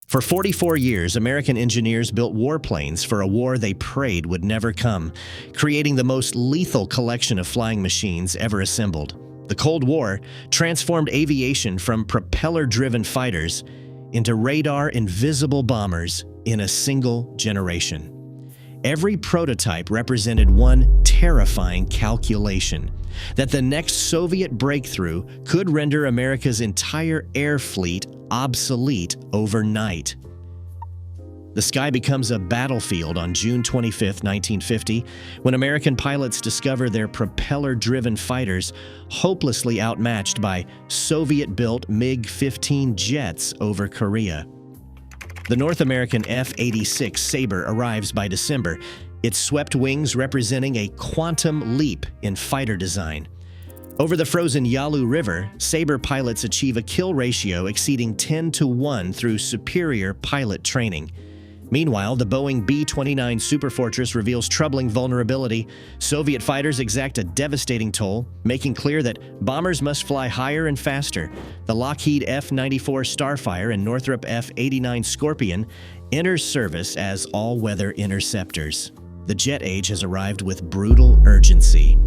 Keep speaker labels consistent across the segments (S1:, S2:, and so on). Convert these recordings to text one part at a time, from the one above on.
S1: For 44 years, American engineers built warplanes for a war they prayed would never come, creating the most lethal collection of flying machines ever assembled. The Cold War transformed aviation from propeller-driven fighters into radar-invisible bombers in a single generation. Every prototype represented one terrifying calculation: that the next Soviet breakthrough could render America's entire air fleet obsolete overnight. The sky becomes a battlefield on June 25, 1950, when American pilots discover their propeller-driven fighters hopelessly outmatched by Soviet-built MiG-15 jets over Korea. The North American F-86 Sabre arrives by December, its swept wings representing a quantum leap in fighter design. Over the frozen Yalu River, Sabre pilots achieve a kill ratio exceeding 10-to-1 through superior pilot training. Meanwhile, the Boeing B-29 Superfortress reveals troubling vulnerability. Soviet fighters exact a devastating toll, making clear that bombers must fly higher and faster. The Lockheed F-94 Starfire and Northrop F-89 Scorpion enter service as all-weather interceptors. The jet age has arrived with brutal urgency.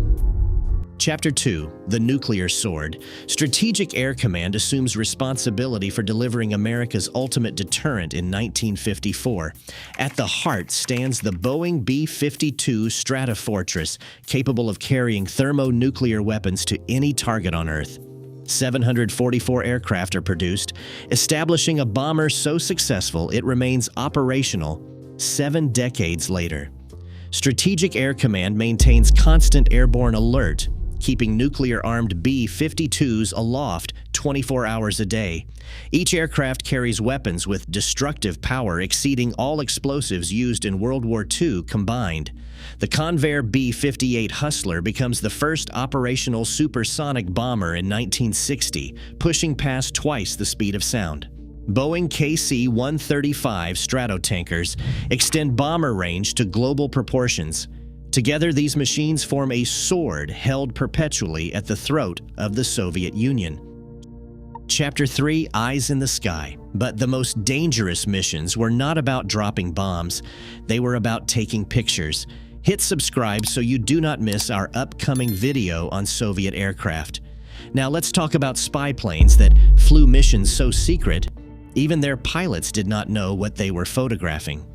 S1: Chapter 2. The Nuclear Sword. Strategic Air Command assumes responsibility for delivering America's ultimate deterrent in 1954. At the heart stands the Boeing B-52 Stratofortress, capable of carrying thermonuclear weapons to any target on Earth. 744 aircraft are produced, establishing a bomber so successful it remains operational 7 decades later. Strategic Air Command maintains constant airborne alert, keeping nuclear-armed B-52s aloft 24 hours a day. Each aircraft carries weapons with destructive power exceeding all explosives used in World War II combined. The Convair B-58 Hustler becomes the first operational supersonic bomber in 1960, pushing past twice the speed of sound. Boeing KC-135 Stratotankers extend bomber range to global proportions. Together, these machines form a sword held perpetually at the throat of the Soviet Union. Chapter 3. Eyes in the Sky. But the most dangerous missions were not about dropping bombs. They were about taking pictures. Hit subscribe so you do not miss our upcoming video on Soviet aircraft. Now let's talk about spy planes that flew missions so secret, even their pilots did not know what they were photographing.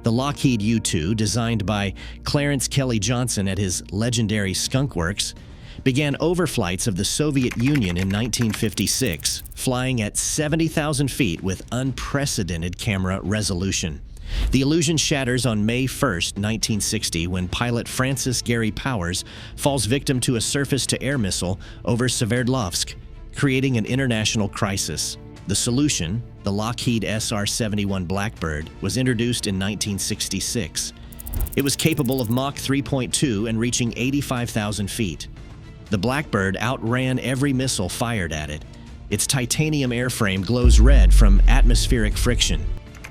S1: The Lockheed U-2, designed by Clarence Kelly Johnson at his legendary Skunk Works, began overflights of the Soviet Union in 1956, flying at 70,000 feet with unprecedented camera resolution. The illusion shatters on May 1, 1960, when pilot Francis Gary Powers falls victim to a surface-to-air missile over Sverdlovsk, creating an international crisis. The solution, the Lockheed SR-71 Blackbird, was introduced in 1966. It was capable of Mach 3.2 and reaching 85,000 feet. The Blackbird outran every missile fired at it. Its titanium airframe glows red from atmospheric friction.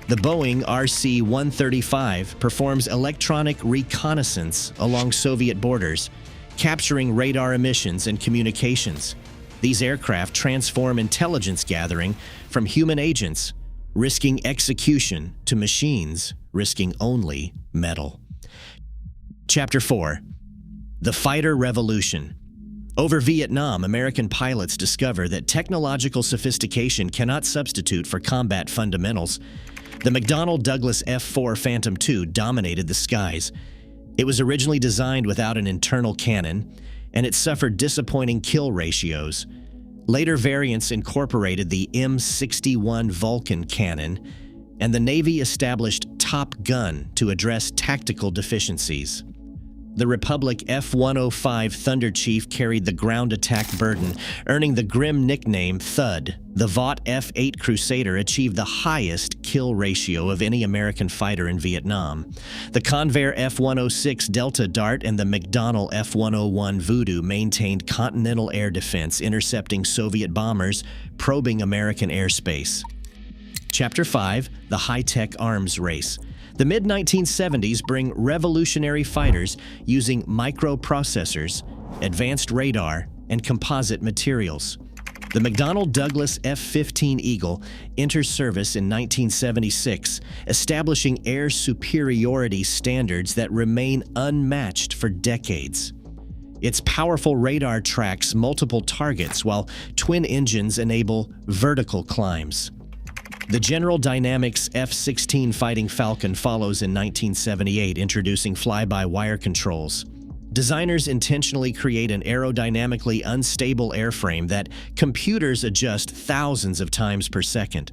S1: The Boeing RC-135 performs electronic reconnaissance along Soviet borders, capturing radar emissions and communications. These aircraft transform intelligence gathering from human agents, risking execution, to machines, risking only metal. Chapter 4. The Fighter Revolution. Over Vietnam, American pilots discover that technological sophistication cannot substitute for combat fundamentals. The McDonnell Douglas F-4 Phantom II dominated the skies. It was originally designed without an internal cannon, and it suffered disappointing kill ratios. Later variants incorporated the M61 Vulcan cannon, and the Navy established Top Gun to address tactical deficiencies. The Republic F-105 Thunder Chief carried the ground attack burden, earning the grim nickname Thud. The Vought F-8 Crusader achieved the highest kill ratio of any American fighter in Vietnam. The Convair F-106 Delta Dart and the McDonnell F-101 Voodoo maintained continental air defense, intercepting Soviet bombers, probing American airspace. Chapter 5. The High-Tech Arms Race. The mid-1970s bring revolutionary fighters using microprocessors, advanced radar, and composite materials. The McDonnell Douglas F-15 Eagle enters service in 1976, establishing air superiority standards that remain unmatched for decades. Its powerful radar tracks multiple targets, while twin engines enable vertical climbs. The General Dynamics F-16 Fighting Falcon follows in 1978, introducing fly-by-wire controls. Designers intentionally create an aerodynamically unstable airframe that computers adjust thousands of times per second.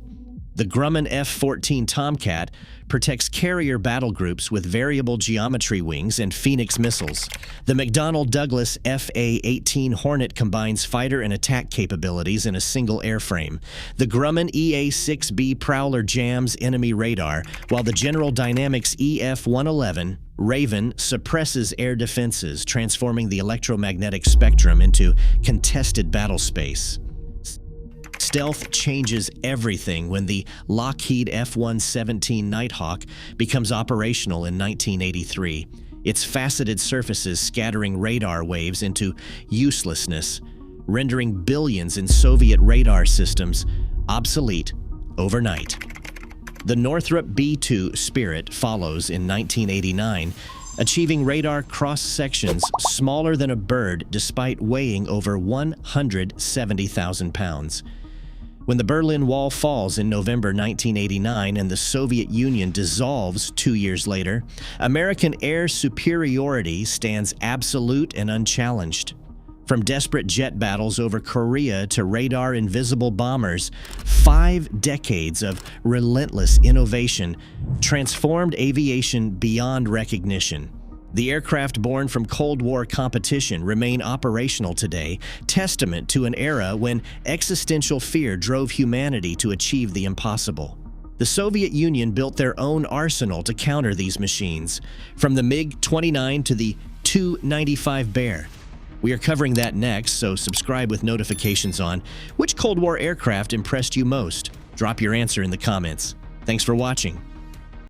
S1: The Grumman F-14 Tomcat protects carrier battle groups with variable geometry wings and Phoenix missiles. The McDonnell Douglas F/A-18 Hornet combines fighter and attack capabilities in a single airframe. The Grumman EA-6B Prowler jams enemy radar, while the General Dynamics EF-111 Raven suppresses air defenses, transforming the electromagnetic spectrum into contested battle space. Stealth changes everything when the Lockheed F-117 Nighthawk becomes operational in 1983, its faceted surfaces scattering radar waves into uselessness, rendering billions in Soviet radar systems obsolete overnight. The Northrop B-2 Spirit follows in 1989, achieving radar cross-sections smaller than a bird despite weighing over 170,000 pounds. When the Berlin Wall falls in November 1989 and the Soviet Union dissolves 2 years later, American air superiority stands absolute and unchallenged. From desperate jet battles over Korea to radar-invisible bombers, 5 decades of relentless innovation transformed aviation beyond recognition. The aircraft born from Cold War competition remain operational today, testament to an era when existential fear drove humanity to achieve the impossible. The Soviet Union built their own arsenal to counter these machines, from the MiG-29 to the Tu-95 Bear. We are covering that next, so subscribe with notifications on. Which Cold War aircraft impressed you most? Drop your answer in the comments. Thanks for watching.